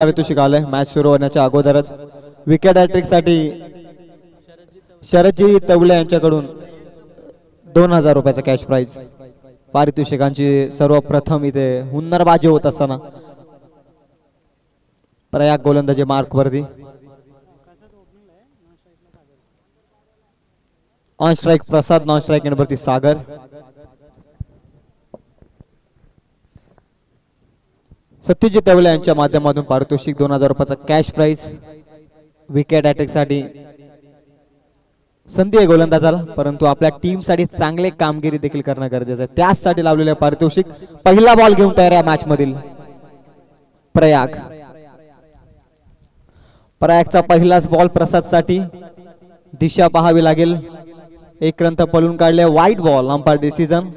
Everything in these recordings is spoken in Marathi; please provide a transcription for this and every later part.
पारितोषिक आलंय मॅच सुरू होण्याच्या अगोदरच विकेट हॅट्रिक साठी शरदजी तवले यांच्याकडून 2000 रुपयाचा कॅश प्राइज पारितोषिकांची सर्वप्रथम इथे हुन्नरबाजी होत असताना प्रयाग गोलंदाजी मार्क वरती on strike Prasad non strike वरती सागर सत्यजित तवले यांच्या माध्यमातून पारितोषिक 2000 रुपयाचा कॅश प्राइज विकेट हॅट्रिक साठी संधी आहे गोलंदाजाला परंतु आपल्या टीम साठी चांगले कामगिरी देखील करणं गरजेचं आहे त्यासाठी लावलेले पारितोषिक पहिला बॉल घेऊन तयार आहे मॅच मधील प्रयागचा पहिलाच बॉल प्रसाद साठी दिशा पाहावी लागेल एक रन पळून काढले वाईट बॉल अंपायर डिसिजन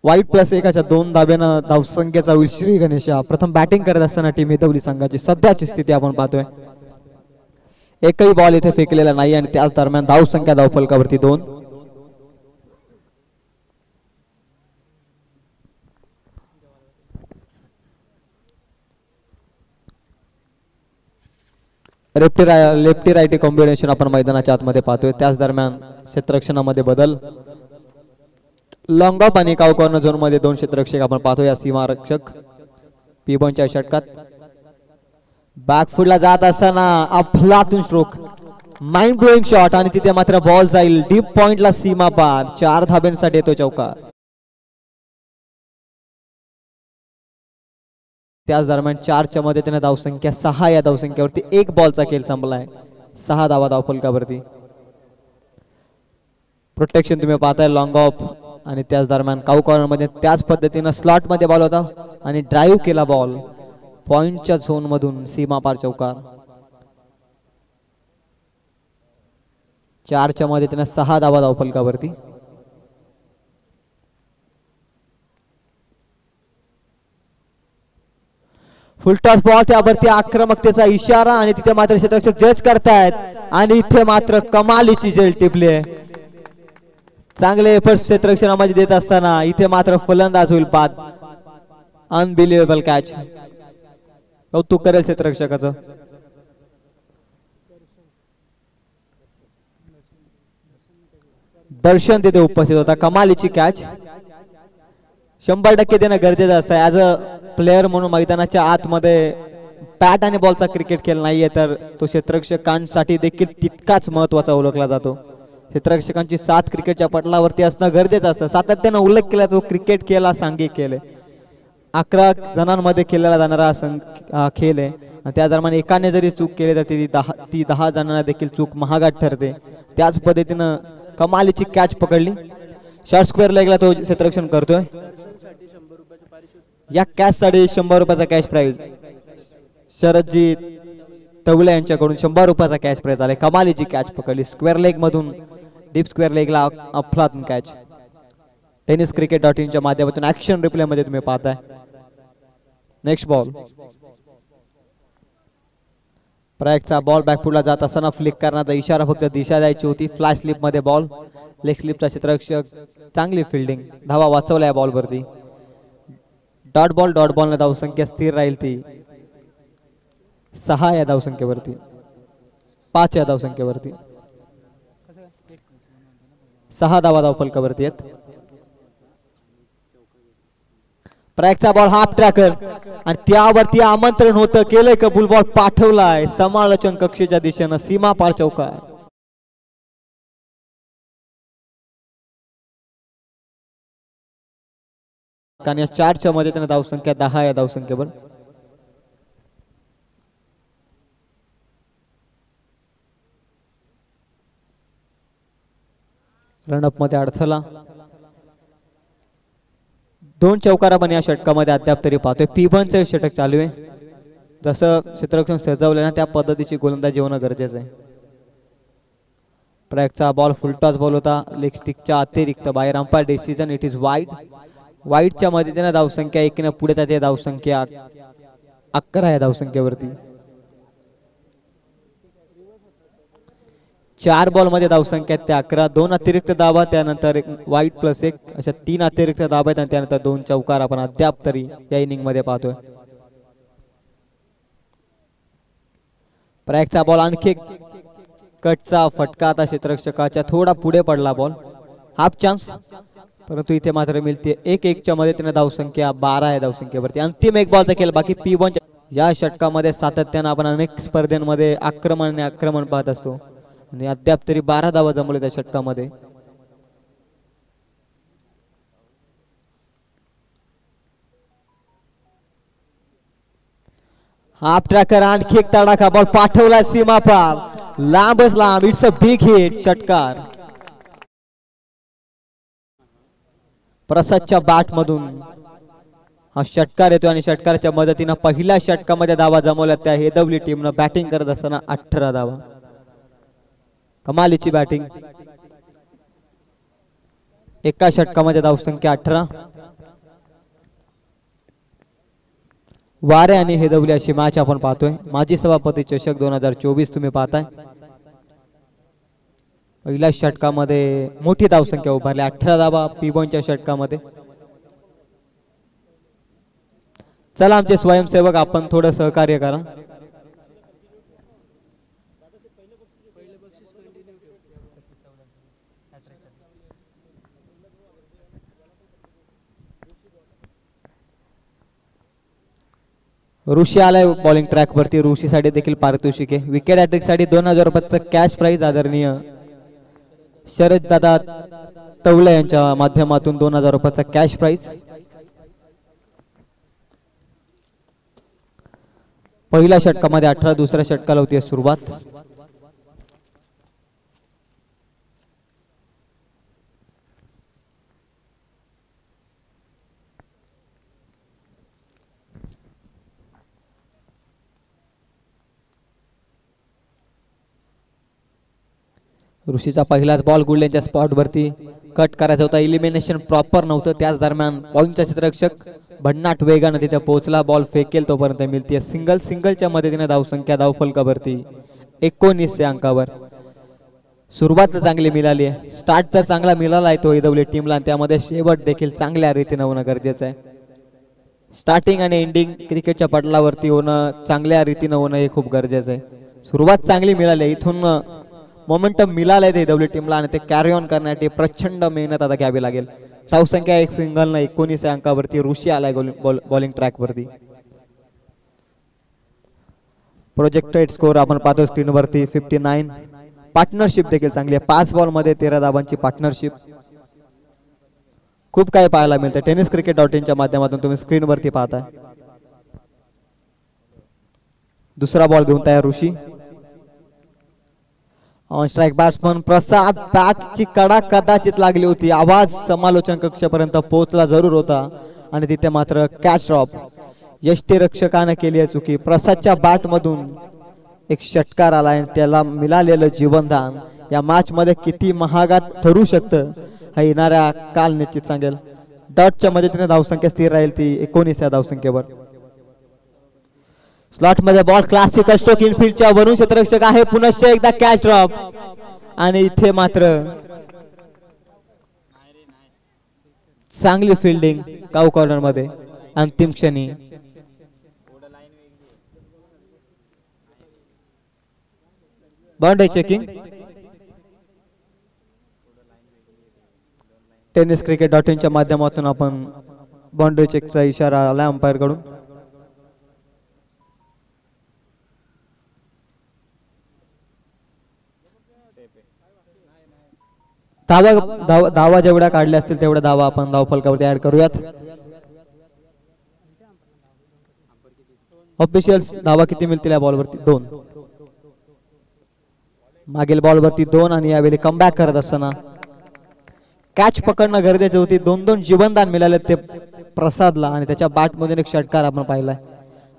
वाईट +1 2 धाब्यानं धावसंख्येचा होईल श्री गणेश प्रथम बॅटिंग करत असताना टीम हितवली संघाची सध्याची स्थिती आपण पाहतोय एकही बॉल इथे फेकलेला नाही आणि त्याच दरम्यान धावसंख्या धावफलकावरती 2 लेफ्टी राईटी कॉम्बिनेशन आपण मैदानाच्या आतमध्ये पाहतोय त्याच दरम्यान क्षेत्ररक्षणामध्ये बदल लॉंग ऑफ आणि काउ कॉर्नर झोन मध्ये 2 क्षेत्ररक्षक आपण पाहतोय या सीमा रक्षक P1च्या षटकात बॅकफुटला जात असताना अफलातून स्ट्रोक माइंड ब्लोइंग शॉट आणि तिथे मात्र बॉल जाईल डीप पॉइंटला सीमा पार 4 धाब्यांसाठी येतो चौकार त्याच दरम्यान 4च्या मध्ये त्याने धावसंख्या 6 या धावसंख्येवरती 1 बॉलचा खेळ संपलाय 6 धावा धावफलकावरती प्रोटेक्शन तुम्ही पाहताय लॉंग ऑफ आणि त्याच दरम्यान काउ कॉर्नर मध्ये त्याच पद्धतीने स्लॉट मध्ये बॉल होता आणि ड्राइव्ह केला बॉल पॉइंटच्या झोन मधून सीमा पार चौकार 4च्या मध्ये त्याने 6 धावा धावफलकावरती फुलटॉस बॉल त्यावरती आक्रमकतेचा इशारा आणि तिथे मात्र क्षेत्ररक्षक जज करतायत आणि इथे मात्र कमालीची झेल टिपली आहे चांगले एफर्ट क्षेत्ररक्षणामध्ये देत असताना इथे मात्र फलंदाज होईल बाद अनबिलिव्हेबल कॅच कौतुक करेल क्षेत्ररक्षकाचं दर्शन तिथे उपस्थित होता कमालीची कॅच 100% देणं गरजेचं असतं ऍज अ प्लेअर म्हणून मैदानाच्या आतमध्ये बॅट आणि बॉलचा क्रिकेट खेळ नाहीये तर तो क्षेत्ररक्षकांसाठी देखील तितकाच महत्वाचा ओळखला जातो क्षेत्ररक्षकांची साथ क्रिकेटच्या पटलावरती असणं गरजेचं असतं सातत्यानं उल्लेख केला तो क्रिकेट खेळ सांघिक खेळ 11 जणांमध्ये खेळला जाणारा खेळ आहे आणि त्या दरम्यान एकाने जरी चूक केली तर ती 10 जणांना देखील चूक महागात ठरते त्याच पद्धतीनं कमालीची कॅच पकडली शॉर्ट स्क्वेअर लेगला तो क्षेत्ररक्षण करतोय या कॅच साठी 100 रुपयाचा कॅश प्राइज शरदजी तवले यांच्याकडून 100 रुपयाचा कॅश प्राइज आले कमालीची कॅच पकडली स्क्वेअर लेग मधून डीप स्क्वेअर लेगला अफलातून कॅच tenniscricket.in च्या माध्यमातून ऍक्शन रिप्ले मध्ये तुम्ही पाहताय नेक्स्ट बॉल प्रयागचा बॉल बॅकफुटला जात असताना फ्लिक करण्याचा इशारा फक्त दिशा द्यायची होती फ्लॅश स्लिप मध्ये बॉल लेग स्लिपचा क्षेत्ररक्षक चांगली फिल्डिंग धावा वाचवल्या बॉल वरती डॉट बॉल ने धावसंख्या स्थिर राहील ती 6 या धावसंख्येवरती 5 या धावसंख्येवरती 6 धावा धावफलकावरती आहेत प्रयागचा बॉल हाफ ट्रॅकर आणि त्यावरती आमंत्रण होतं केलंय कबूल बॉल पाठवलाय समालोचन कक्षेच्या दिशेनं सीमा पार चौकार कारण या 4च्या मध्ये त्याने धावसंख्या 10 या धावसंख्येवर रनअप मध्ये अडथळा 2 चौकार आपण या षटकामध्ये अद्याप तरी पाहतोय P1चं षटक चालू आहे जसं क्षेत्ररक्षण सजवलं ना त्या पद्धतीची गोलंदाजी होणं गरजेचं आहे प्रयागचा बॉल फुलटॉस बॉल होता लेग स्टिकच्या अतिरिक्त बाहेर अंपायर डिसिजन इट इज वाईटच्या मध्ये त्याने धावसंख्या 1 ने पुढे त्याची धावसंख्या 11 या धावसंख्येवरती 4 बॉल मध्ये धावसंख्या त्या 11 2 अतिरिक्त धावा त्यानंतर वाईट +1 अशा 3 अतिरिक्त धावा आहेत आणि त्यानंतर 2 चौकार आपण अद्याप तरी या इनिंग मध्ये पाहतोय प्रयागचा बॉल आणखी कटचा फटका आता क्षेत्ररक्षकाच्या थोडा पुढे पडला बॉल हाफ चान्स परंतु इथे मात्र मिळते 1-1च्या मदतीने धावसंख्या 12 आहे धावसंख्येवरती अंतिम एक बॉलचा खेळ बाकी P1 या षटकामध्ये सातत्याने आपण अनेक स्पर्धेमध्ये आक्रमण पाहत असतो आणि अद्याप तरी 12 धावा जमवल्या त्या षटकामध्ये हाफ ट्रॅकर आणखी एक तडाखा बॉल पाठवला सीमा पार लांबच लांब इट्स अ बिग हिट षटकार प्रसादच्या बॅट मधून हा षटकार येतो आणि षटकाराच्या मदतीने पहिल्या षटकामध्ये धावा जमवल्या त्या हेदवली टीमनं बॅटिंग करत असताना 18 धावा कमालीची बॅटिंग एका षटकामध्ये धावसंख्या 18 वारे आणि हेदवली अशी मॅच आपण पाहतोय माजी सभापती चषक 2024 तुम्ही पाहताय पहिल्या षटकामध्ये मोठी धावसंख्या उभारली 18 धावा P1च्या षटकामध्ये चला आमचे स्वयंसेवक आपण थोडं सहकार्य करा ऋषी आलाय बॉलिंग ट्रॅक वरती ऋषी साठी देखील पारितोषिक आहे विकेट हॅट्रिक साठी 2000 रुपयाचं कॅश प्राइज आदरणीय शरद दादा तवले यांच्या माध्यमातून 2000 रुपयाचा कॅश प्राइज पहिल्या षटकामध्ये 18 दुसऱ्या षटकाला होती सुरुवात ऋषीचा पहिलाच बॉल गुडलेच्या स्पॉट वरती कट करायचा होता इलिमिनेशन प्रॉपर नव्हतं त्याच दरम्यान पॉइंटचा क्षेत्ररक्षक भन्नाट वेगाने तिथे पोहोचला बॉल फेकेल तोपर्यंत मिळते सिंगलच्या मदतीने धावसंख्या धावफलकावरती 19 अंकावर सुरुवात चांगली मिळाली आहे स्टार्ट तर चांगला मिळाला आहे तो हेदवली टीमला आणि त्यामध्ये शेवट देखील चांगल्या रीतीने होणं गरजेचं आहे स्टार्टिंग आणि एंडिंग क्रिकेटच्या पटलावरती होणं चांगल्या रीतीने होणं हे खूप गरजेचं आहे सुरुवात चांगली मिळाली इथून मोमेंटम मिळालंय ते हेदवली टीमला आणि ते कॅरी ऑन करण्यासाठी प्रचंड मेहनत आता घ्यावी लागेल धावसंख्या एक सिंगल 19 अंकावरती ऋषी आलाय बॉलिंग ट्रॅक वरती प्रोजेक्टेड स्कोर आपण पाहतो स्क्रीन वरती 59 पार्टनरशिप देखील चांगली आहे 5 बॉल मध्ये 13 धावांची पार्टनरशिप खूप काही पाहायला मिळतं टेनिस cricket.in च्या माध्यमातून तुम्ही स्क्रीन वरती पाहताय दुसरा बॉल घेऊन तयार ऋषी ऑन स्ट्राइक बॅट्समन प्रसाद बॅटची कडा कदाचित लागली होती आवाज समालोचन कक्षापर्यंत पोहोचला जरूर होता आणि तिथे मात्र कॅच ड्रॉप यष्टीरक्षकाने केली आहे चुकी प्रसादच्या बॅट मधून एक षटकार आला आणि त्याला मिळालेलं जीवनदान या मॅच मध्ये किती महागात ठरू शकतं हा येणाऱ्या काल निश्चित सांगेल डॉटच्या मदतीने धावसंख्या स्थिर राहील ती 19 या धावसंख्येवर स्लॉट मध्ये बॉल क्लासिकल स्ट्रोक इनफिल्डच्या वरून क्षेत्ररक्षक आहे पुनश्च एकदा कॅच ड्रॉप आणि इथे मात्र चांगली फिल्डिंग काऊ कॉर्नर मध्ये अंतिम क्षणी बाउंड्री चेकिंग टेनिस cricket.in च्या माध्यमातून आपण बाउंड्री चेकचा इशारा आला अंपायर कडून धावा जेवढ्या काढल्या असतील तेवढ्या धावा आपण धावफलकावरती ऍड करूयात ऑफिशियल्स धावा किती मिळतील या बॉलवरती 2 मागील बॉलवरती 2 आणि यावेळी कमबॅक करत असताना कॅच पकडणं गरजेचे होती 2-2 जीवनदान मिळाले ते प्रसादला आणि त्याच्या बॅट मधून एक षटकार आपण पाहिलाय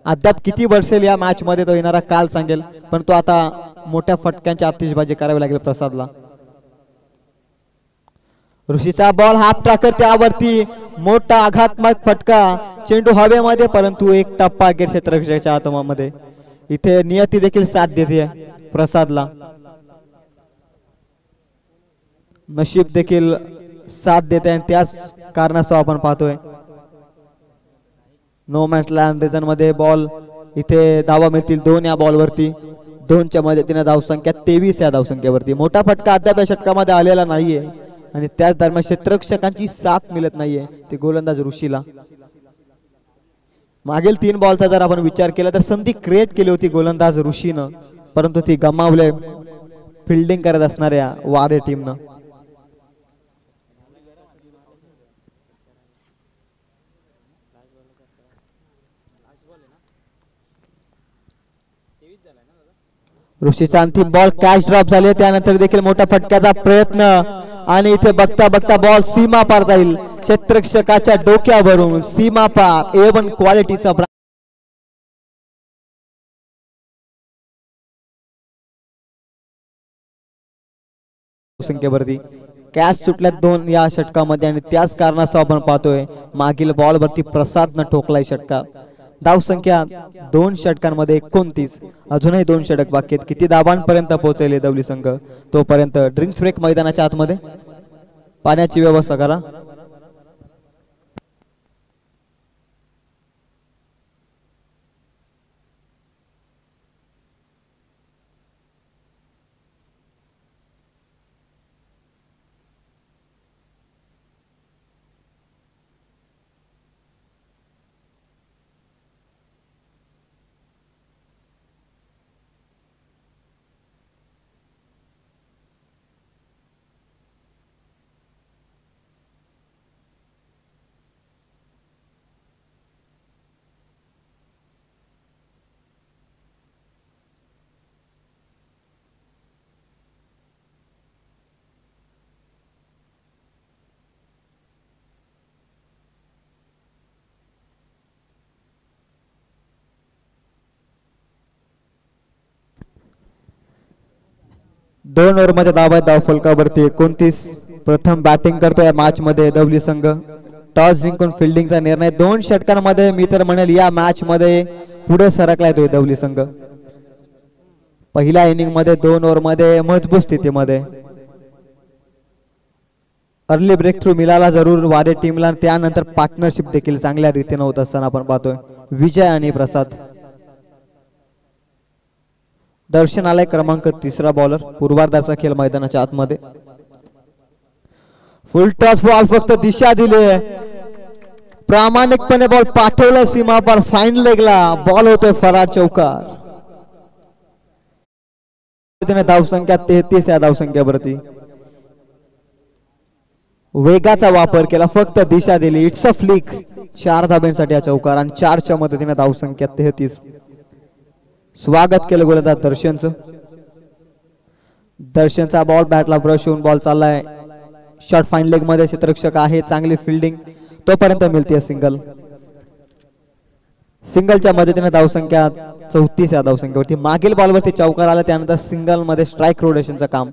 अद्याप किती बसेल या मॅच मध्ये तो येणारा काल सांगेल पण तो आता मोठ्या फटक्यांची आतिषबाजी करावी लागेल प्रसादला ऋषीचा बॉल हाफ ट्रॅकर त्यावरती मोठा आघातात्मक फटका चेंडू हवेमध्ये परंतु एक टप्पा गेट क्षेत्ररक्षकाच्या आतमध्ये इथे नियती देखील साथ देते प्रसादला नशीब देखील साथ देते आणि त्याच कारणास्तव आपण पाहतोय नो मॅच लँड रिजन मध्ये बॉल इथे धावा मिळतील 2 या बॉलवरती 2च्या मदतीने धावसंख्या 23 या धावसंख्येवरती. मोठा फटका अद्याप या षटकामध्ये आलेला नाहीये आणि त्याच दरम्यान क्षेत्ररक्षकांची साथ मिळत नाहीये ते गोलंदाज ऋषीला. मागील 3 बॉलचा जर आपण विचार केला तर संधी क्रिएट केली होती गोलंदाज ऋषीनं, परंतु ती गमावले फिल्डिंग करत असणाऱ्या वारे टीमनं. ऋषीचा अंतिम बॉल कॅच ड्रॉप झाले, त्यानंतर देखील मोठ्या फटक्याचा प्रयत्न आणि इथे बघता बघता बॉल सीमा पार जाईल. क्षेत्ररक्षकाच्या डोक्यावरून सीमा पार. A1 क्वालिटीचा संख्येवरती कॅच सुटल्यात 2 या षटकामध्ये आणि त्याच कारणास्तव आपण पाहतोय मागील बॉल वरती प्रसादनं ठोकलाय षटकार. धाव संख्या 2 षटकांमध्ये 29. अजूनही 2 षटक बाकी आहेत. किती धावांपर्यंत पोहोचले दवली संघ तोपर्यंत ड्रिंक्स ब्रेक मैदानाच्या आतमध्ये. पाण्याची व्यवस्था करा. दोन ओव्हरमध्ये धावा धाव फलकावरती 29. प्रथम बॅटिंग करतोय मॅच मध्ये दवली संघ. टॉस जिंकून फिल्डिंगचा निर्णय 2 षटकांमध्ये मी तर म्हणेल या मॅच मध्ये पुढे सरकलाय तो दवली संघ. पहिल्या इनिंग मध्ये 2 ओव्हरमध्ये मजबूत स्थितीमध्ये अर्ली ब्रेक थ्रू मिळाला जरूर वारे टीमला. त्यानंतर पार्टनरशिप देखील चांगल्या रीतीने होत असताना आपण पाहतोय विजय आणि प्रसाद. दर्शन आलाय क्रमांक 3 बॉलर. पूर्वार्धाचा खेळ मैदानाच्या आतमध्ये. फुल टॉस बॉल फक्त दिशा दिली. प्रामाणिकपणे बॉल पाठवला सीमा पर फाईन लेगला. बॉल होतोय फरार चौकार. धावसंख्या 33 या धावसंख्येवरती. वेगाचा वापर केला फक्त दिशा दिली. It's a flick. 4 धाब्यांसाठी हा चौकार आणि 4च्या मदतीने धावसंख्या 33. स्वागत केलं गोलंदाज दर्शनचं. दर्शनचा बॉल बॅटला ब्रश होऊन बॉल चाललाय शॉर्ट फाईन लेग मध्ये. क्षेत्ररक्षक आहे चांगली फिल्डिंग तोपर्यंत मिळते सिंगल. सिंगलच्या मदतीने धावसंख्या 34 या धावसंख्येवरती. मागील बॉलवरती चौकार आला त्यानंतर सिंगल मध्ये स्ट्राईक रोटेशनचं काम.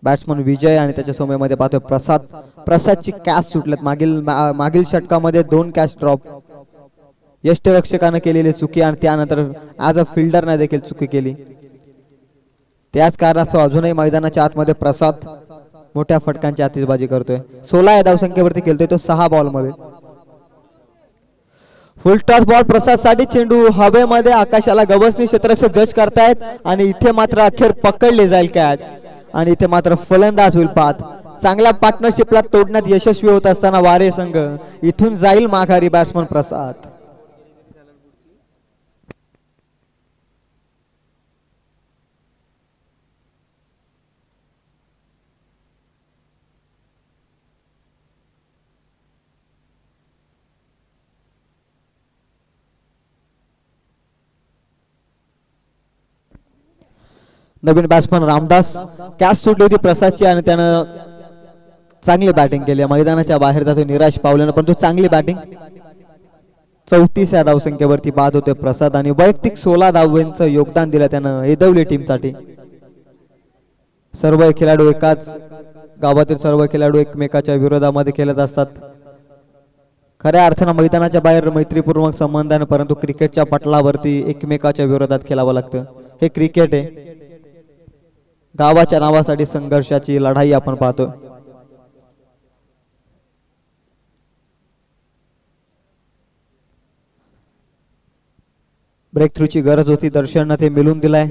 बॅट्समन विजय आणि त्याच्या समोर पाहतोय प्रसाद. प्रसादची कॅच सुटलेत. मागील षटकामध्ये 2 कॅच ड्रॉप. यष्टिरक्षकाने केलेली चुकी आणि त्यानंतर ॲज अ फिल्डरने देखील चुकी केली. त्याच कारणास्तव अजूनही मैदानाच्या आतमध्ये प्रसाद मोठ्या फटकांची आतिषबाजी करतोय. 16 या धावसंख्येवरती खेळतोय तो 6 बॉल मध्ये. फुल टॉस बॉल प्रसाद साठी. चेंडू हवेमध्ये आकाशाला गवसनी क्षेत्ररक्षक जज करतायत आणि इथे मात्र अखेर पकडले जाईल कॅच आणि इथे मात्र फलंदाज होईल पात. चांगल्या पार्टनरशिपला तोडण्यात यशस्वी होत असताना वारे संघ इथून जाईल माघारी. बॅट्समन प्रसाद. नवीन बॅट्समन रामदास. कॅच सुटली होती प्रसादची आणि त्यानं चांगली बॅटिंग केली. मैदानाच्या बाहेर जातो निराश पावल्यानं परंतु चांगली बॅटिंग. 34 या धावसंख्येवरती बाद होते प्रसाद आणि वैयक्तिक 16 धावांचं योगदान दिलं त्यानं एदवली टीमसाठी. सर्व खेळाडू एकाच गावातील सर्व खेळाडू एकमेकाच्या विरोधामध्ये खेळत असतात. खऱ्या अर्थानं मैदानाच्या बाहेर मैत्रीपूर्वक संबंध आहे परंतु क्रिकेटच्या पटलावरती एकमेकाच्या विरोधात खेळावं लागतं. हे क्रिकेट आहे. गावाच्या नावासाठी संघर्षाची लढाई आपण पाहतोय. ब्रेक थ्रूची गरज होती, दर्शननं ते मिळून दिलाय.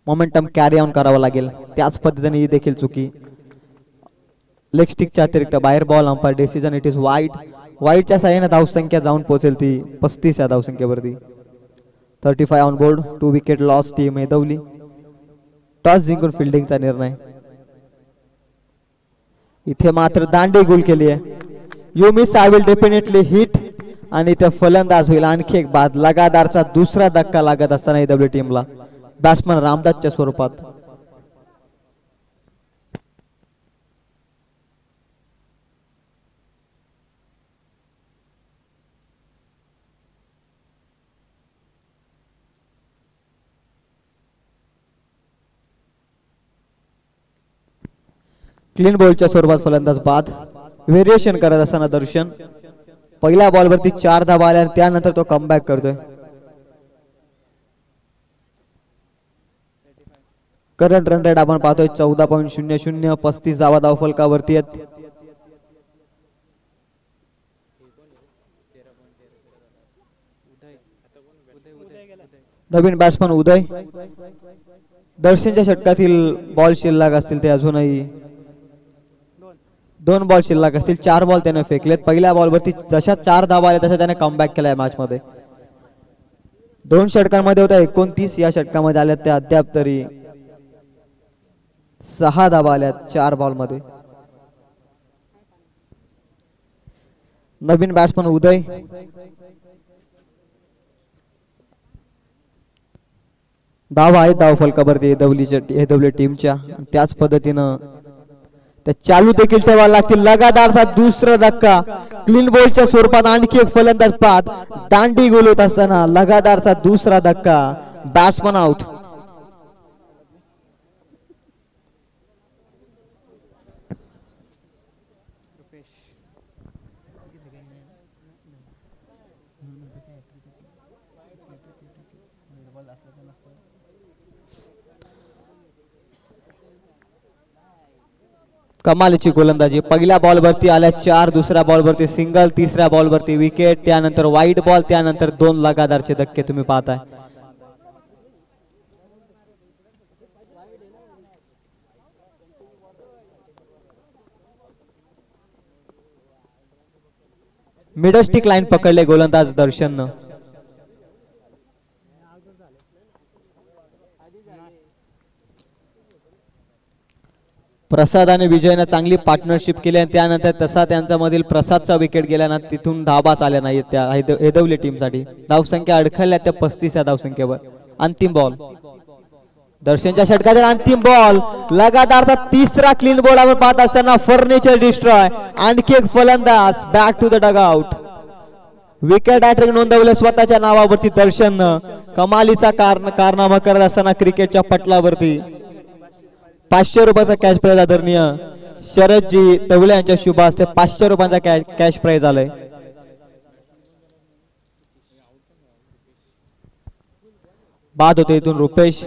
मोमेंटम कॅरी ऑन करावा लागेल. त्याच पद्धतीने ही देखील चुकी. लेग स्टिकच्या अतिरिक्त बाहेर ball. Umpire decision it is wide. वाईडच्या साह्याने धावसंख्या जाऊन पोहोचेल ती 35 या धावसंख्येवरती. 35 on board. 2 wicket loss team ऐदवली. टॉस जिंकून फिल्डिंगचा निर्णय. इथे मात्र दांडी गुल केली आहे. You miss I will definitely hit. आणि इथे फलंदाज होईल. आणखी एक बाद. लगातारचा दुसरा धक्का लागत असताना ऐदवली टीमला बॅट्समन रामदासच्या स्वरूपात. क्लीन बॉलच्या स्वरूपात फलंदाज बाद. व्हेरिएशन करत असताना दर्शन. पहिल्या बॉलवरती 4 धावा आल्या आणि त्यानंतर तो कमबॅक करतोय. करंट रन रेट आपण पाहतोय 14.00. 35 धावा धावफलकावरती आहेत. नवीन बॅट्समन उदय. दर्शनच्या षटकातील बॉल शिल्लक असतील ते अजूनही 2 बॉल शिल्लक असतील. 4 बॉल त्याने फेकलेत. पहिल्या बॉलवरती जशा 4 धावा आल्या तशा त्याने कमबॅक केलाय मॅच मध्ये. 2 षटकांमध्ये होता 29. या षटकामध्ये आल्या त्या अद्याप तरी 6 धावा आल्यात 4 बॉल मध्ये. नवीन बॅट्समन उदय. धावा आहेत धावफलकावरती ऐदवली टीमच्या. त्याच पद्धतीनं त्या चालू देखील ठेवायला लागतील. लगातारचा दुसरा धक्का क्लीन बॉलच्या स्वरूपात. आणखी एक फलंदाज बाद. दांडी गोल होत असताना लगातारचा दुसरा धक्का. Batsman out. कमालीची गोलंदाजी. पहिल्या बॉलवरती आल्या 4. दुसऱ्या बॉलवरती सिंगल. तिसऱ्या बॉलवरती विकेट. त्यानंतर वाईड बॉल. त्यानंतर 2 लगातारचे धक्के तुम्ही पाहताय. मिडल स्टिक लाईन पकडले गोलंदाज दर्शननं. प्रसाद आणि विजयनं चांगली पार्टनरशिप केली आणि त्यानंतर तसा त्यांच्यामधील प्रसादचा विकेट गेल्यानं तिथून धाबाच आल्या नाहीत त्या ऐदवली टीमसाठी. धावसंख्या अडखळल्या त्या 35 या धावसंख्येवर. अंतिम बॉल. दर्शनच्या षटकातील अंतिम बॉल. लगातारचा तिसरा क्लीन बॉल आपण पाहत असताना फर्निचर डिस्ट्रॉय. आणखी एक फलंदाज back to the dugout. Wicket hat trick नोंदवले स्वतःच्या नावावरती दर्शननं. कमालीचा कारनामा करत असताना क्रिकेटच्या पटलावरती 500 रुपयाचा कॅश प्राइज आदरणीय शरदजी तवले यांच्या शुभ हस्ते 500 रुपयांचा कॅश प्राइज आलाय. बाद होते इथून रुपेश.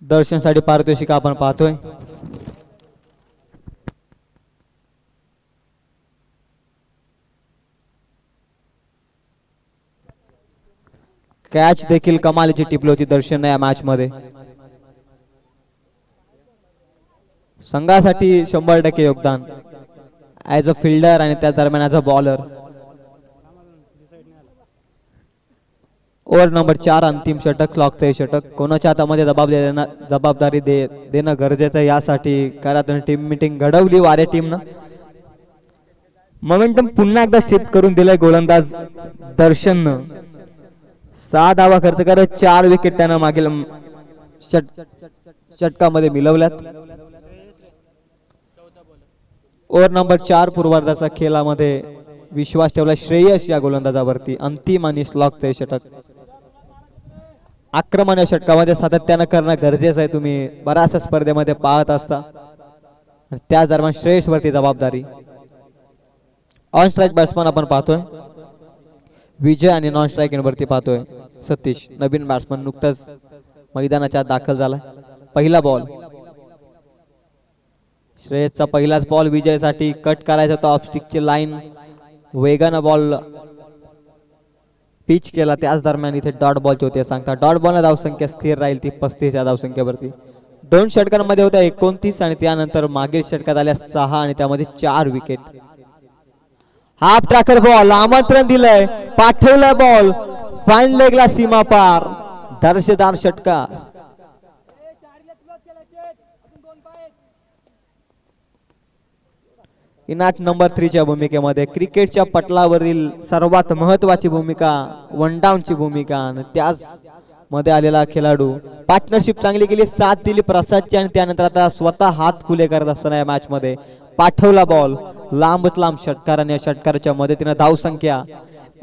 दर्शनसाठी पारितोषिक आपण पाहतोय. कॅच देखील कमालीची टिपली होती दर्शन या मॅच मध्ये. संघासाठी 100% योगदान ऍज अ फिल्डर आणि त्या दरम्यान as a bowler. Over number 4 अंतिम षटक. क्लॉकचं षटक. कोणाच्या हातामध्ये जबाबदारी देणं गरजेचं आहे. यासाठी कारण टीम मीटिंग घडवली वारे टीमनं. मोमेंटम पुन्हा एकदा सेट करून दिलाय गोलंदाज दर्शननं. 6 धावा खर्च करत 4 विकेट त्यानं मागील षटकामध्ये मिळवल्यात. ओव्हर नंबर 4 पूर्वार्धाचा खेळामध्ये विश्वास ठेवला श्रेयस या गोलंदाजावरती. अंतिम आणि स्लॉगचे षटक. आक्रमण या षटकामध्ये सातत्यानं करणं गरजेचं आहे. तुम्ही बऱ्याचशा स्पर्धेमध्ये पाहत असता. त्या दरम्यान श्रेयस वरती जबाबदारी. ऑन स्ट्राईक बॅट्समन आपण पाहतोय विजय आणि नॉन स्ट्राईक वरती पाहतोय सतीश. नवीन बॅट्समन नुकताच मैदानाच्या दाखल झाला. पहिला बॉल. श्रेयसचा पहिलाच बॉल विजयसाठी कट करायचा होता ऑफस्टिकची लाईन वेगानं बॉल पिच केला त्याच दरम्यान इथे डॉट बॉलचे होते सांगता डॉट बॉल धावसंख्या स्थिर राहील ती 35 या धावसंख्येवरती 2 षटकांमध्ये होत्या 29 आणि त्यानंतर मागील षटकात आल्या 6 आणि त्यामध्ये 4 विकेट हाफ ट्रॅकर बॉल आमंत्रण दिलंय पाठवलाय बॉल फाईन लेगला सीमा पार दर्शदार षटकार इनाट नंबर 3 च्या भूमिकेमध्ये क्रिकेटच्या पटलावरील सर्वात महत्वाची भूमिका वन डाऊनची भूमिका आणि त्याच मध्ये आलेला खेळाडू पार्टनरशिप चांगली केली साथ दिली प्रसादची आणि त्यानंतर आता स्वतः हात खुले करत असताना या मॅच मध्ये पाठवला बॉल लांबच लांब षटकार आणि या षटकाराच्या मदतीने धावसंख्या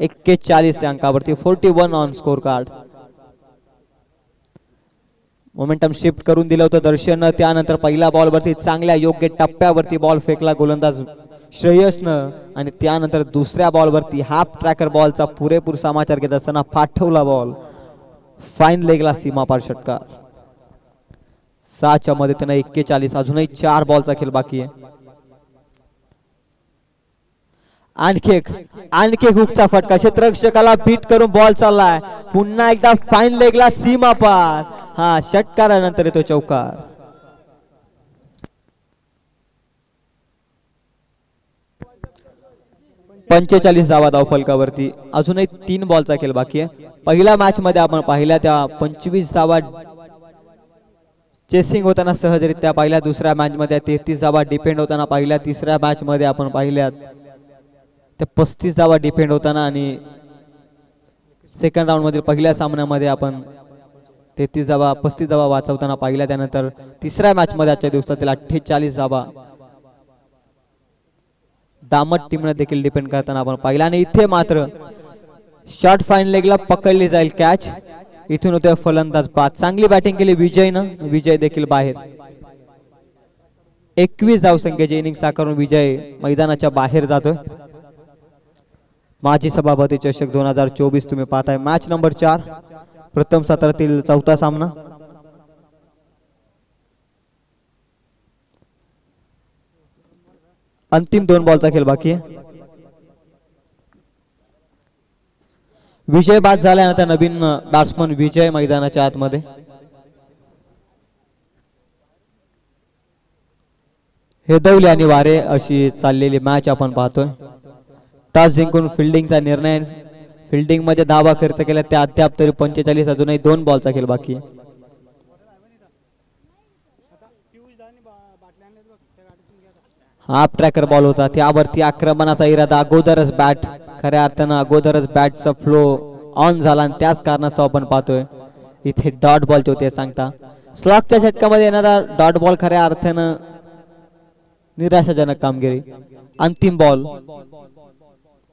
41 या अंकावरती 41 on score card momentum shift करून दिलं होतं दर्शन त्यानंतर पहिल्या बॉल वरती चांगल्या योग्य टप्प्यावरती बॉल फेकला गोलंदाज श्रेयसनं आणि त्यानंतर दुसऱ्या बॉल वरती हाफ ट्रॅकर बॉलचा पुरेपूर समाचार घेत असताना पाठवला बॉल फाईन लेगला सीमापार षटकार 6 च्या मदतीने 41 अजूनही 4 बॉलचा खेळ बाकी आहे आणखी एक हुकचा फटका क्षेत्ररक्षकाला बीट करून बॉल चाललाय पुन्हा एकदा फाईन लेगला सीमा पार हा षटकारानंतर येतो चौकार 45 धावा धावफलकावरती अजूनही 3 बॉलचा खेळ बाकी आहे पहिल्या मॅच मध्ये आपण पाहिल्या त्या 25 धावा चेसिंग होताना सहजरित्या पाहिल्या दुसऱ्या मॅच मध्ये 33 धावा डिपेंड होताना पाहिल्या तिसऱ्या मॅच मध्ये आपण पाहिल्यात त्या 35 धावा डिपेंड होताना आणि सेकंड राऊंड मध्ये पहिल्या सामन्यामध्ये आपण 33 धावा 35 धावा वाचवताना पाहिल्या त्यानंतर तिसऱ्या मॅच मध्ये आजच्या दिवसातील 48 धावा दामट टीमने देखील डिपेंड करताना आपण पाहिला आणि इथे मात्र शॉर्ट फाईन लेगला पकडली जाईल कॅच इथून होते फलंदाज बाद चांगली बॅटिंग केली विजय देखील बाहेर 21 धावसंख्येची इनिंग साकारून विजय मैदानाच्या बाहेर जातोय माजी सभापती चषक 2024 तुम्ही पाहताय मॅच नंबर 4 प्रथम सत्रातील चौथा सामना अंतिम 2 बॉलचा खेळ बाकी आहे विजय बाद झाल्यानंतर नवीन बॅट्समन विजय मैदानाच्या आतमध्ये हेदवली आणि वारे अशी चाललेली मॅच आपण पाहतोय टॉस जिंकून फिल्डिंगचा निर्णय फिल्डिंग मध्ये धावा खर्च केला त्या अद्याप तरी 45 अजूनही 2 बॉलचा खेळ बाकी आहे हाफ ट्रॅकर बॉल होता त्यावरती आक्रमणाचा इरादा अगोदरच बॅट खऱ्या अर्थानं अगोदरच बॅटचा फ्लो ऑन झाला आणि त्याच कारणास्तव आपण पाहतोय इथे डॉट बॉलचे होते सांगता स्लॉगच्या षटकामध्ये येणारा डॉट बॉल खऱ्या अर्थानं निराशाजनक कामगिरी अंतिम बॉल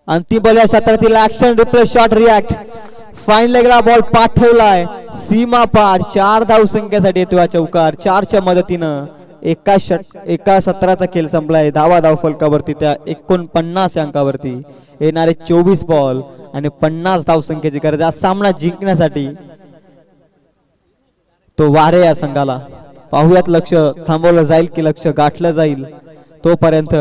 या क्षेत्रातील action replay shot react fine लेगला बॉल पाठवलाय सीमा पार 4 धावसंख्येसाठी येतो या चौकार 4 च्या मदतीनं एका सत्राचा खेळ संपलाय धावा धावफलकावरती त्या 49 अंकावरती येणारे 24 बॉल आणि 50 धावसंख्येची गरज हा सामना जिंकण्यासाठी तो वारे या संघाला पाहुयात लक्ष थांबवलं जाईल की लक्ष गाठलं जाईल तोपर्यंत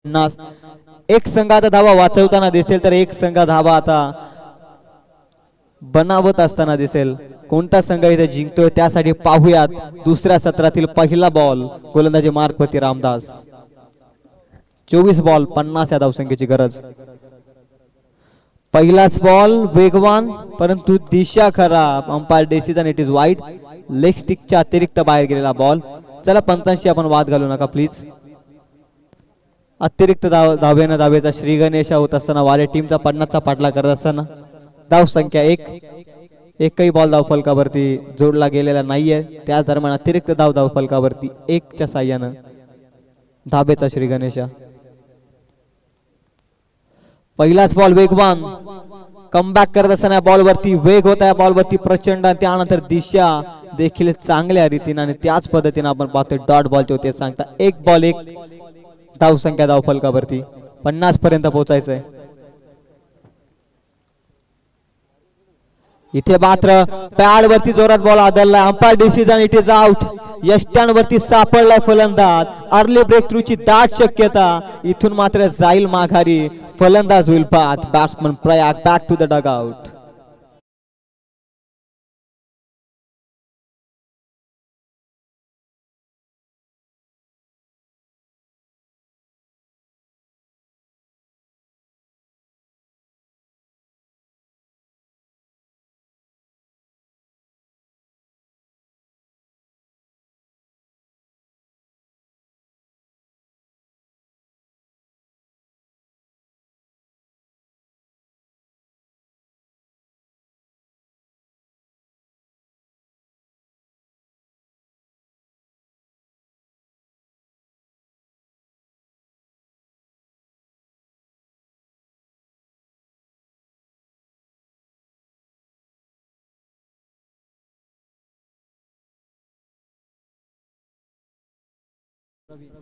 50. एक संघ आता धावा वाचवताना दिसेल तर एक संघ धावा आता बनावत असताना दिसेल. कोणता संघ इथे जिंकतोय त्यासाठी पाहूयात. दुसऱ्या सत्रातील पहिला बॉल गोलंदाजी मार्कवरती रामदास. 24 बॉल 50 या धावसंख्येची गरज. पहिलाच बॉल वेगवान परंतु दिशा खराब. Umpire decision it is wide. Leg स्टिकच्या अतिरिक्त बाहेर गेलेला बॉल. चला पंचांशी आपण वाद घालू नका प्लीज. अतिरिक्त धावेनं धावेचा श्री गणेश होत असताना वारे टीमचा 50चा पाठलाग करत असताना धाव संख्या 1. एकही बॉल धावफलकावरती जोडला गेलेला नाहीये. त्याच दरम्यान अतिरिक्त धावफलकावरती 1च्या साह्यानं धाबेचा श्री गणेश. पहिलाच बॉल वेगवान. कमबॅक करत असताना बॉलवरती वेग होता. बॉलवरती प्रचंड. त्यानंतर दिशा देखील चांगल्या रीतीने आणि त्याच पद्धतीने आपण पाहतोय डॉट बॉलचे होते सांगता. 1 बॉल 1 धावसंख्या धावफलकावरती 50 पर्यंत पोहोचायचंय. इथे मात्र पॅड वरती जोरात बॉल आदळला. Umpire decision it is out. यष्ट्यांवरती सापडलाय फलंदाज. अर्ली ब्रेक थ्रूची दाट शक्यता. इथून मात्र जाईल माघारी. फलंदाज होईल बाद. Batsman Prayag back to the dugout.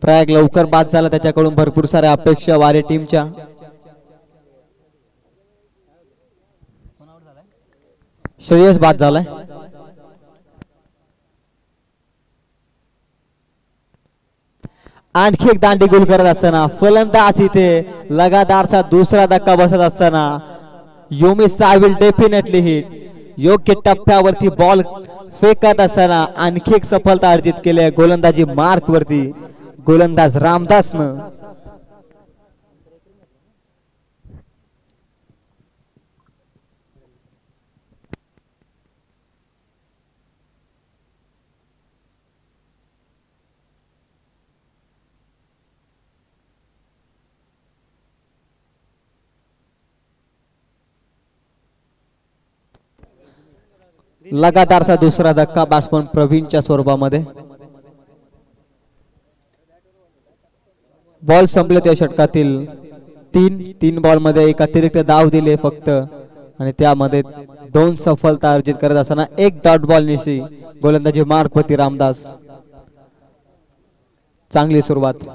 प्रयाग लवकर बाद झाला. त्याच्याकडून भरपूर साऱ्या अपेक्षा वारे टीमच्या. श्रेयस बाद झालाय. आणखी एक दांडी गोल करत असताना फलंदाज इथे लगातारचा दुसरा धक्का बसत असताना योमिसा विल डेफिनेटली हिट. योग्य टप्प्यावरती बॉल फेकत असताना आणखी एक सफलता अर्जित केली आहे गोलंदाजी मार्क वरती गोलंदाज रामदासनं. लगातारचा दुसरा धक्का बॅट्समन प्रवीणच्या स्वरूपामध्ये. बॉल संपले त्या षटकातील 3 बॉल मध्ये एक अतिरिक्त धाव दिले फक्त आणि त्यामध्ये 2 सफलता अर्जित करत असताना 1 डॉट बॉल निशी गोलंदाजी मार्कवरती रामदास. चांगली सुरुवात.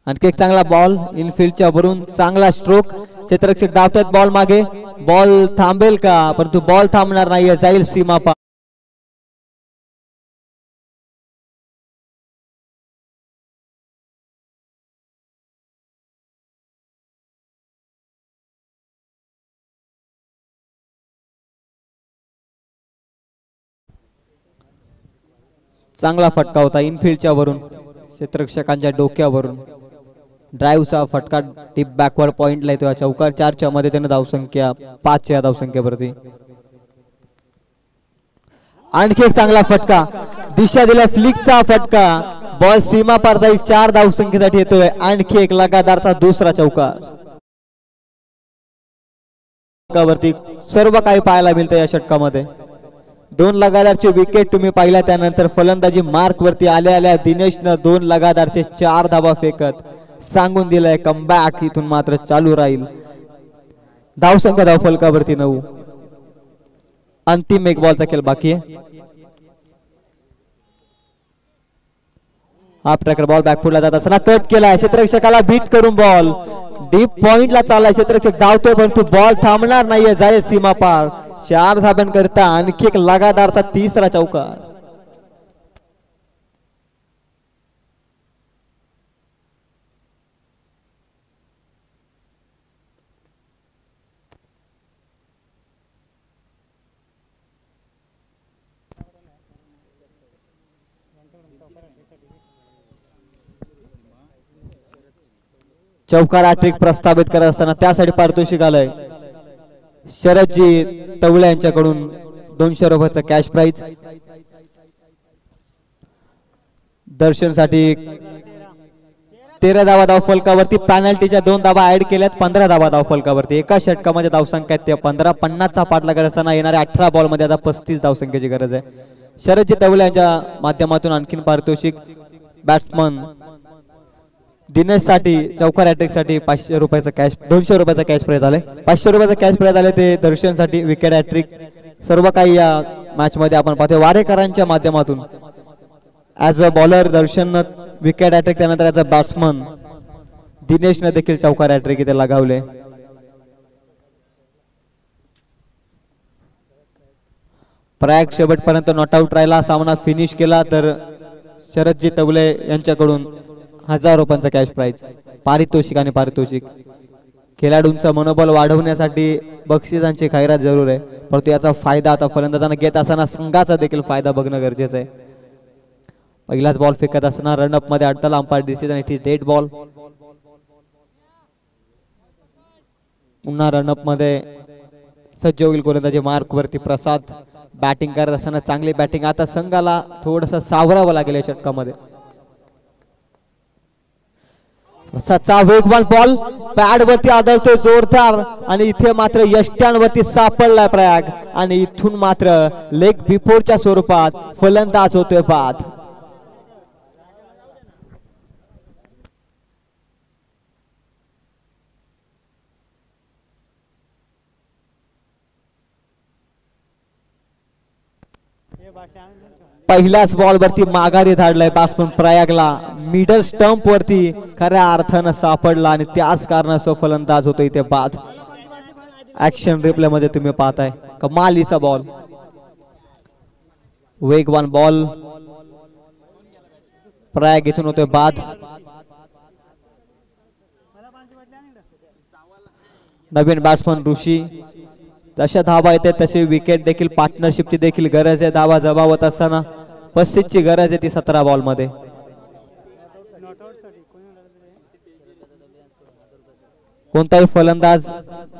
आणखी एक चांगला बॉल इनफिल्डच्या वरून चांगला स्ट्रोक. क्षेत्ररक्षक धावतात बॉल मागे. बॉल थांबेल का? परंतु बॉल थांबणार नाहीये. जाईल सीमा पार. चांगला फटका होता इनफिल्डच्या वरून क्षेत्ररक्षकांच्या डोक्यावरून. ड्राईव्हचा फटका टिप बॅकवर्ड पॉइंटला येतो. चौकार 4च्या मध्ये त्याने धावसंख्या 5 या धावसंख्येवरती. आणखी एक चांगला फटका. दिशा दिला फ्लिकचा फटका. बॉल सीमा पार जाईल. 4 धावसंख्येसाठी येतोय. आणखी एक लगातारचा दुसरा चौकार. वरती सर्व काही पाहायला मिळतं या षटकामध्ये. 2 लगातारचे विकेट तुम्ही पाहिला. त्यानंतर फलंदाजी मार्क वरती आल्या दिनेशनं 2 लगातारचे 4 धावा फेकत सांगून दिलाय कमबॅक इथून मात्र चालू राहील. धावसंख्या धावफलकावरती 9. अंतिम 1 बॉलचा खेळ बाकी आहे. हा प्रकार बॉल बॅकफुटला जात असताना कट केलाय. क्षेत्ररक्षकाला बीट करून बॉल डीप पॉइंटला चाललाय. क्षेत्ररक्षक धावतोय परंतु बॉल थांबणार नाहीये. जाईल सीमा पार. 4 धाब्यांकरिता आणखी एक लगातारचा तिसरा चौकार. चौकार हॅट्रिक प्रस्थापित करत असताना त्यासाठी पारितोषिक आलंय शरदजी तवले यांच्याकडून 200 रुपयाचं कॅश प्राइज. दर्शनसाठी 13 धावा धाव फलकावरती. पॅनल्टीच्या 2 धावा ऍड केल्यात. 15 धावा धाव फलकावरती. एका षटकामध्ये धावसंख्या ते 15. 50चा पाठलाग करत असताना येणाऱ्या 18 बॉल मध्ये आता 35 धावसंख्येची गरज आहे. शरदजी तवले यांच्या माध्यमातून आणखीन पारितोषिक बॅट्समन दिनेश साठी चौकार हॅट्रिक साठी 500 रुपयाचा कॅश 200 रुपयाचा कॅश प्राइज आले. 500 रुपयाचा कॅश प्राइज आले ते दर्शन साठी विकेट हॅट्रिक. सर्व काही या मॅच मध्ये आपण पाहतोय वारेकरांच्या माध्यमातून. As a bowler Darshan wicket hat trick, त्यानंतर ऍज अ बॅट्समन दिनेशने देखील चौकार हॅट्रिक इथे लगावले. प्रयाग शेवटपर्यंत नॉट आउट राहिला. सामना फिनिश केला तर शरदजी तवले यांच्याकडून 1000 रुपयांचा कॅश प्राइज. पारितोषिक आणि पारितोषिक खेळाडूंचा मनोबल वाढवण्यासाठी बक्षिसांची खैरात जरूर आहे, परंतु याचा फायदा आता फलंदाजांना घेत असताना संघाचा देखील फायदा बघणं गरजेचं आहे. पहिलाच बॉल फेकत असताना रनअप मध्ये अडथळा. Umpire decision it is dead ball. पुन्हा रनअप मध्ये सज्ज होईल गोलंदाजी मार्क वरती प्रसाद. बॅटिंग करत असताना चांगली बॅटिंग. आता संघाला थोडस सावरावं लागेल या षटकामध्ये. प्रसादचा वेगवान बॉल पॅड वरती आदळतोय जोरदार आणि इथे मात्र यष्ट्यांवरती सापडलाय प्रयाग आणि इथून मात्र लेग बिफोरच्या स्वरूपात फलंदाज होतोय बाद. पहिल्याच बॉल वरती माघारी धाडलाय बॅट्समन प्रयागला. मिडल स्टंप वरती खऱ्या अर्थानं सापडला आणि त्याच कारणास्तव फलंदाज होतो इथे बाद. ऍक्शन रिप्ले मध्ये तुम्ही पाहताय कमालीचा बॉल. वेगवान बॉल. प्रयाग इथून होतोय बाद. नवीन बॅट्समन ऋषी. जशा धावा येते तशी विकेट देखील पार्टनरशिपची देखील गरज आहे. धावा जबावत असताना 35 ची गरज आहे ती 17 बॉल मध्ये. कोणताही फलंदाज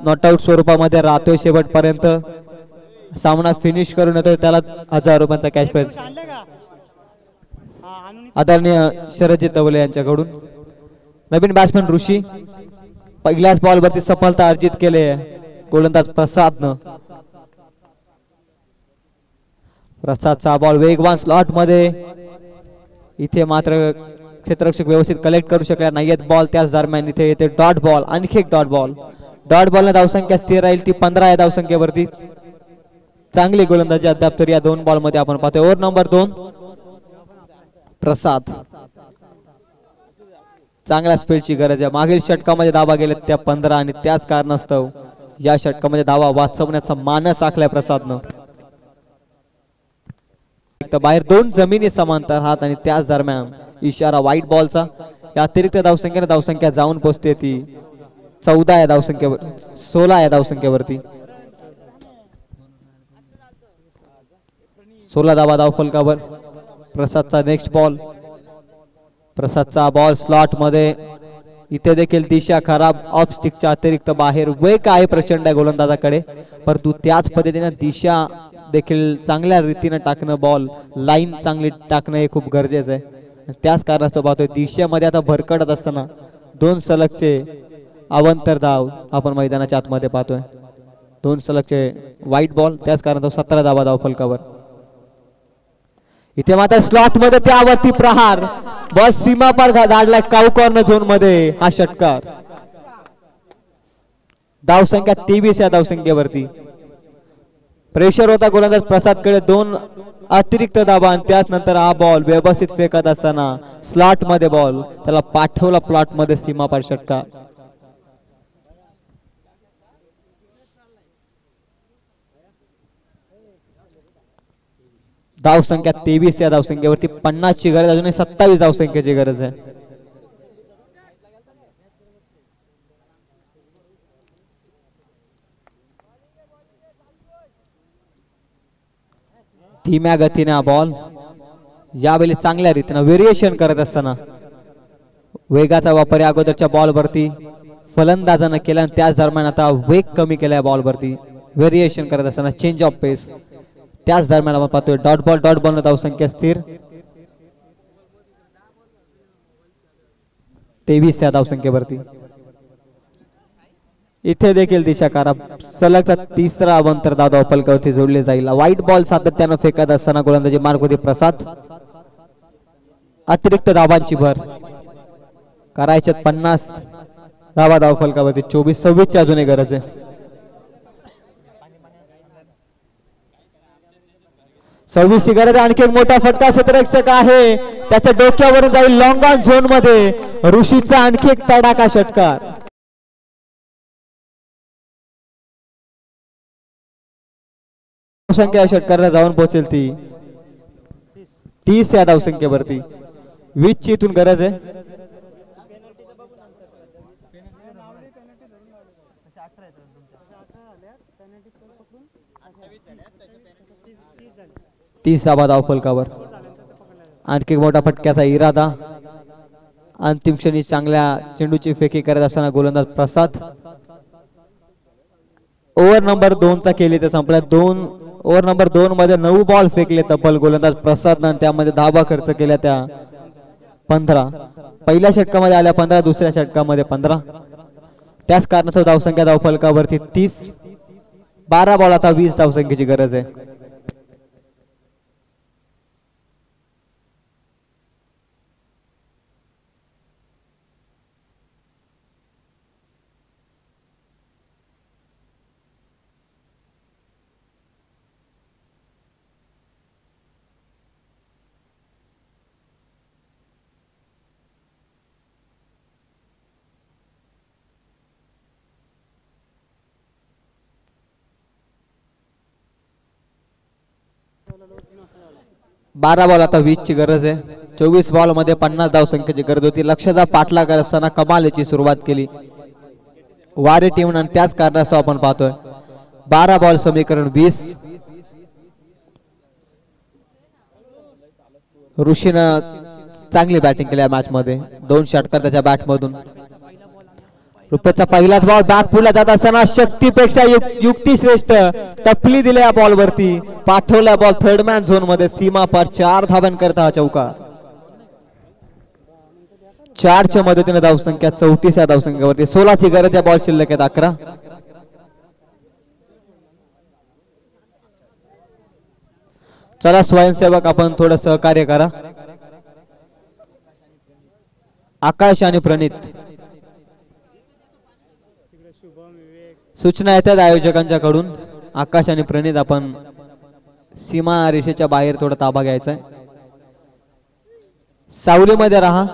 नॉट आउट स्वरूपामध्ये राहतोय शेवटपर्यंत. सामना फिनिश करून येतोय त्याला 1000 रुपयांचा कॅश प्राइज आदरणीय शरदजी तवले यांच्याकडून. नवीन बॅट्समन ऋषी. पहिल्याच बॉल वरती सफलता अर्जित केली आहे गोलंदाज प्रसादनं. प्रसादचा बॉल वेगवान स्लॉट मध्ये. इथे मात्र क्षेत्ररक्षक व्यवस्थित कलेक्ट करू शकला नाहीयेत बॉल. त्याच दरम्यान इथे येते डॉट बॉल. आणखी एक डॉट बॉल. डॉट बॉलने धावसंख्या स्थिर राहील ती 15 या धावसंख्येवरती. चांगली गोलंदाजी अद्याप तरी या 2 बॉल मध्ये आपण पाहतोय. ओव्हर नंबर 2 प्रसाद. चांगल्या स्पीडची गरज आहे. मागील षटकामध्ये धावा गेल्या त्या 15 आणि त्याच कारणास्तव या षटकामध्ये धावा वाचवण्याचा मानस आखलाय प्रसादनं. बाहेर 2 जमिनी समांतर हात आणि त्याच दरम्यान इशारा व्हाईट बॉलचा. या अतिरिक्त धावसंख्येने धावसंख्या जाऊन पोहोचते ती 14 या धावसंख्येवर 16 या धावसंख्येवरती. 16 धावा धाव फलकावर. प्रसादचा नेक्स्ट बॉल. प्रसादचा बॉल स्लॉट मध्ये. इथे देखील दिशा खराब. ऑफ स्टिकच्या अतिरिक्त बाहेर वेग आहे प्रचंड गोलंदाजाकडे, परंतु त्याच पद्धतीने दिशा देखील चांगल्या रीतीने टाकणं, बॉल लाईन चांगली टाकणं हे खूप गरजेचं आहे. त्याच कारणास्तव पाहतोय दिशेमध्ये आता भरकटत असताना 2 सलगचे अवंतर धाव आपण मैदानाच्या आतमध्ये पाहतोय. 2 सलगचे व्हाईट बॉल. त्याच कारणास्तव 17 धावा धाव फलकावर. इथे मात्र स्लॉट मध्ये त्यावरती प्रहार. बॉल सीमा पार धाडलाय काऊ कॉर्नर झोन मध्ये. हा षटकार. धावसंख्या 23 या धावसंख्येवरती. प्रेशर होता गोलंदाज प्रसाद कडे. 2 अतिरिक्त धावा आणि त्याच नंतर हा बॉल व्यवस्थित फेकत असताना स्लॉट मध्ये बॉल त्याला पाठवला प्लॉट मध्ये. सीमापार षटकार. धावसंख्या 23 या धावसंख्येवरती. 50 ची गरज. अजूनही 27 धावसंख्येची गरज आहे. धीम्या गतीने हा बॉल. यावेळी चांगल्या रीतीने व्हेरिएशन करत असताना वेगाचा वापर या अगोदरच्या बॉलवरती फलंदाजानं केला आणि त्याच दरम्यान आता वेग कमी केला बॉलवरती व्हेरिएशन करत असताना चेंज ऑफ पेस त्याच दरम्यान आपण पाहतोय डॉट बॉल धावसंख्या स्थिर 23 या धावसंख्येवरती इथे देखील दिशाकारा सलगचा तिसरा अवंतर धाव फलकावरती जोडले जाईल व्हाईट बॉल सातत्यानं फेकत असताना गोलंदाजी मार्ग होती प्रसाद अतिरिक्त धावांची भर करायच्यात 50 धावा धाव फलकावरती 24-26 ची अजूनही गरज आहे 26 ची गरज आणखी एक मोठा फटका क्षेत्ररक्षक आहे त्याच्या डोक्यावरून जाईल लॉंग ऑन झोन मध्ये ऋषीचा आणखी एक तडाखा षटकार संख्या षटकाराला जाऊन पोहोचेल ती 30 या धावसंख्येवरती 20 ची इथून गरज आहे 30 धावा धाव फलकावर आणखी मोठा फटक्याचा इरादा अंतिम क्षणी चांगल्या चेंडूची फेकी करत असताना गोलंदाज प्रसाद ओव्हर नंबर 2 चा केली तर संपला ओव्हर नंबर 2 मध्ये 9 बॉल फेकले तब्बल गोलंदाज प्रसाद आणि त्यामध्ये धावा खर्च केल्या त्या 15 पहिल्या षटकामध्ये आल्या 15 दुसऱ्या षटकामध्ये 15 त्याच कारणास्तव धावसंख्या धाव फलकावरती 30 12 बॉल आता 20 धावसंख्येची गरज आहे बारा बॉल आता 20 ची गरज आहे 24 बॉल मध्ये 50 धावसंख्येची गरज होती लक्षदा पाठला करत असताना कमालीची सुरुवात केली वारे टीम आणि त्याच कारणास्तव आपण पाहतोय 12 बॉल समीकरण 20 ऋषीनं चांगली बॅटिंग केली या मॅच मध्ये 2 षटकार त्याच्या बॅट मधून रुपयाचा पहिलाच बॉल बॅक पुढला जात असताना शक्तीपेक्षा युक्ती श्रेष्ठ टपली दिल्या बॉल वरती पाठवल्या बॉल थर्ड मॅन झोन मध्ये सीमा पार 4 धावांकरता हा चौकार 4 च्या मदतीने धावसंख्या 34 या धावसंख्येवरती 16 ची गरज या बॉल शिल्लक आहेत 11 चला स्वयंसेवक आपण थोडं सहकार्य करा आकाश आणि प्रणित सूचना येतात आयोजकांच्या कडून आकाश आणि प्रणित आपण सीमा रेषेच्या बाहेर थोडा ताबा घ्यायचा आहे सावलीमध्ये राहा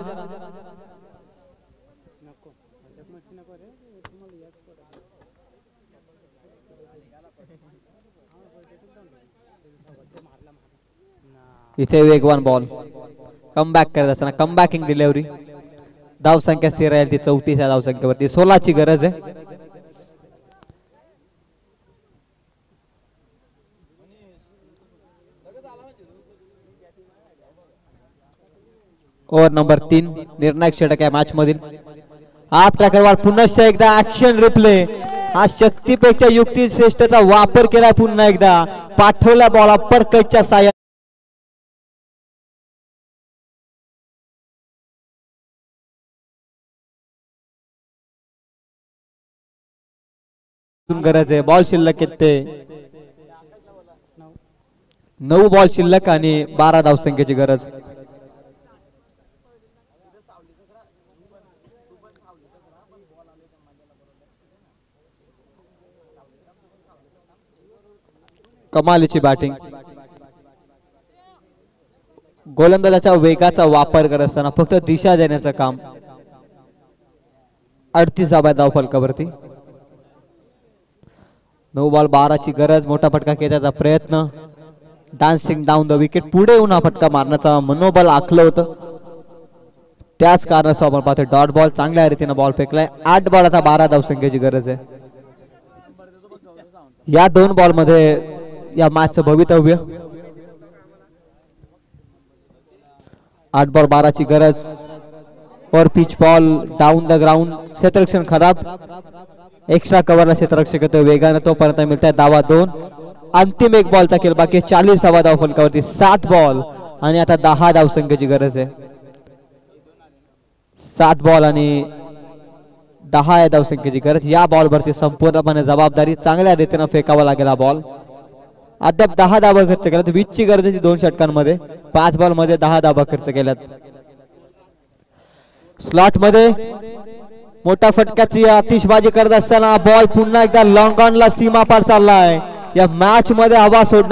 इथे वेगवान बॉल कमबॅक करत असताना कमबॅकिंग डिलिव्हरी धावसंख्या स्थिर राहील ती 34 या धावसंख्येवरती 16 ची गरज आहे ओव्हर नंबर 3 निर्णायक षटक आहे मॅच मधील आप ट्रॅकरवर पुन्हा एकदा ऍक्शन रिप्ले हा शक्तीपेक्षा युक्ती श्रेष्ठचा वापर केला पुन्हा एकदा पाठवला बॉल अप्पर कटच्या साह्याने गरज आहे बॉल शिल्लक येते 9 बॉल शिल्लक आणि 12 धावसंख्येची गरज कमालीची बॅटिंग गोलंदाजाच्या वेगाचा वापर करत असताना फक्त दिशा देण्याचं काम 38 धाव फलकावरती 9 बॉल 12 ची गरज मोठा फटका खेचायचा प्रयत्न डान्सिंग डाऊन द विकेट पुढे येऊन हा फटका मारण्याचा मनोबल आखलं होतं त्याच कारणास्तव आपण पाहतोय डॉट बॉल चांगल्या रीतीने बॉल फेकलाय 8 बॉल आता 12 धावसंख्येची गरज आहे या 2 बॉल मध्ये या मॅचचं भवितव्य 8 बॉल 12 ची गरज. और pitch ball down the ground. क्षेत्ररक्षण खराब. एक्स्ट्रा कव्हरला क्षेत्ररक्षक येतो वेगाने. तोपर्यंत मिळत आहे धावा 2. अंतिम 1 बॉलचा खेळ बाकी. 40 धाव फलकावरती. 7 बॉल आणि आता 10 धावसंख्येची गरज आहे. 7 बॉल आणि 10 धावसंख्येची गरज. या बॉलवरती संपूर्णपणे जबाबदारी. चांगल्या रीतीने फेकावा लागेल हा बॉल. अद्याप 10 धावा खर्च केल्यात. 20 ची गरज होती 2 षटकांमध्ये. 5 बॉल मध्ये 10 धावा खर्च केल्यात. स्लॉट मध्ये मोठा फटक्याची आतिषबाजी करत असताना बॉल पुन्हा एकदा लॉंग ऑनला सीमा पार चाललाय. या मॅच मध्ये हवा सोडणार.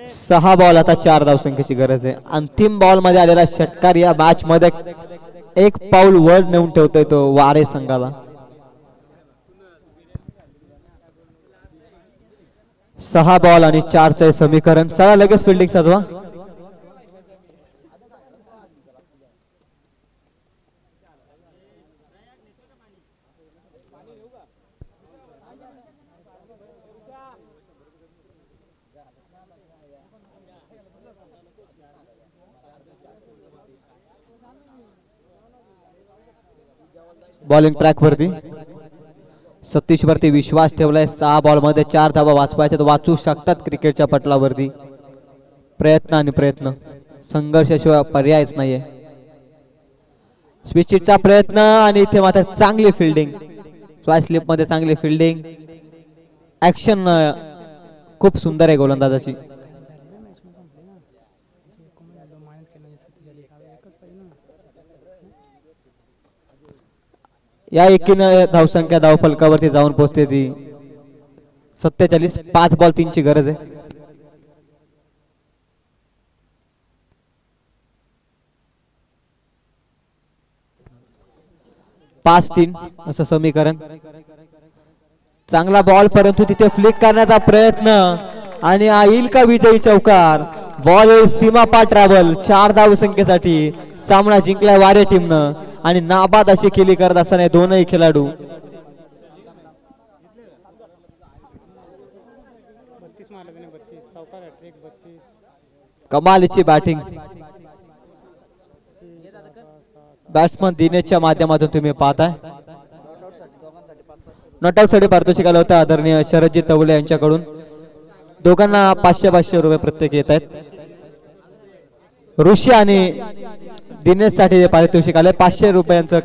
सहा बॉल आता 4 धावसंख्येची गरज आहे. अंतिम बॉल मध्ये आलेला षटकार या मॅच मध्ये 1 पाऊल वर नेऊन ठेवतोय तो वारे संघाला. 6 बॉल आणि 4 चे समीकरण. चला लगेच फिल्डिंग साजवा. बॉलिंग ट्रॅक वरती सतीश वरती विश्वास ठेवलाय. 6 बॉल मध्ये 4 धावा वाचवायच्या. वाचू शकतात क्रिकेटच्या पटलावरती. प्रयत्न आणि प्रयत्न. संघर्षाशिवाय पर्यायच नाहीये. स्विचिटचा प्रयत्न आणि इथे मात्र चांगली फिल्डिंग. फ्लाय स्लिप मध्ये चांगली फिल्डिंग. ऍक्शन खूप सुंदर आहे गोलंदाजाची. या एकीनं धावसंख्या धाव फलकावरती जाऊन पोहोचते ती 47. 5 बॉल 3 ची गरज आहे. 5-3 असं समीकरण. चांगला बॉल परंतु तिथे फ्लिक करण्याचा प्रयत्न आणि येईल का विजयी चौकार. बॉल सीमा पार ट्रॅव्हल. 4 धावसंख्येसाठी सामना जिंकलाय वारे टीमनं आणि नाबाद अशी खेळी करत असताना दोनही खेळाडू. कमालीची बॅटिंग. बॅट्समन दिनेशच्या माध्यमातून तुम्ही पाहताय. नॉटआउट साठी पारितोषिक आलं होतं आदरणीय शरदजी तवले यांच्याकडून. दोघांना 500-500 रुपये प्रत्येक येत आहेत. ऋषी आणि दिनेश साठी पारितोषिक आले 500 रुपयांचं.